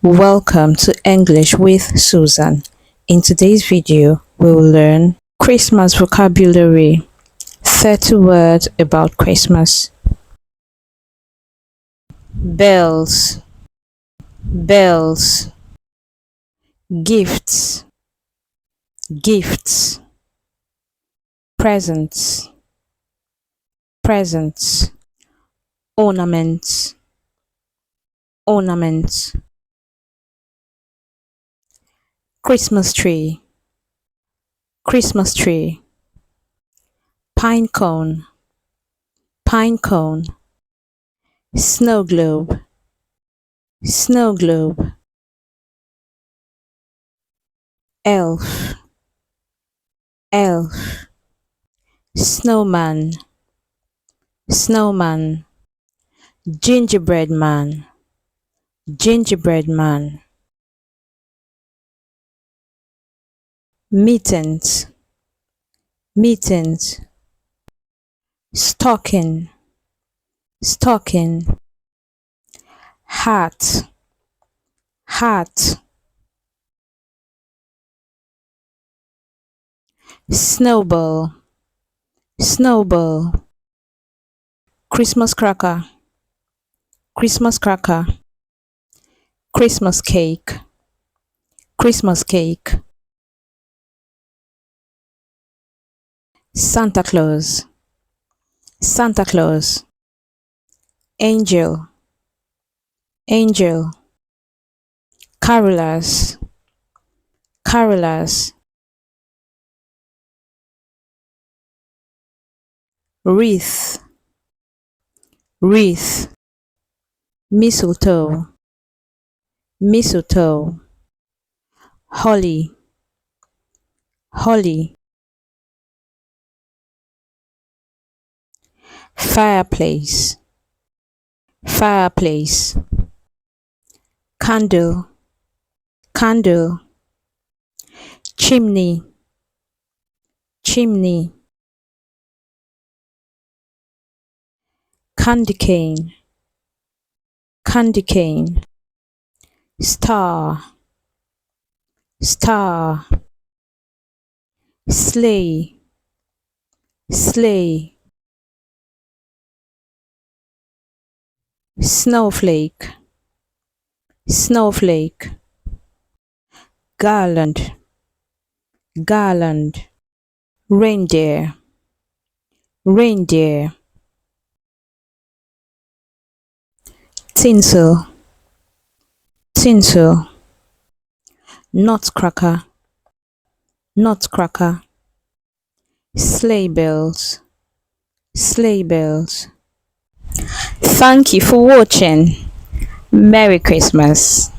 Welcome to English with Susan. In today's video, we will learn Christmas vocabulary, 30 words about Christmas. Bells, bells. Gifts, gifts. Presents, presents. Ornaments, ornaments. Christmas tree, Christmas tree. Pinecone, pinecone. Snow globe, snow globe. Elf, elf. Snowman, snowman. Gingerbread man, gingerbread man. Mittens, mittens. Stocking, stocking. Hat, hat. Snowball, snowball. Christmas cracker, Christmas cracker. Christmas cake, Christmas cake. Santa Claus, Santa Claus. Angel, angel. Carolers, carolers. Wreath, wreath. Mistletoe, mistletoe. Holly, holly. Fireplace, fireplace. Candle, candle. Chimney, chimney. Candy cane, candy cane. Star, star. Sleigh, sleigh. Snowflake, snowflake. Garland, garland. Reindeer, reindeer. Tinsel, tinsel. Nutcracker, nutcracker. Sleigh bells, sleigh bells. Thank you for watching. Merry Christmas.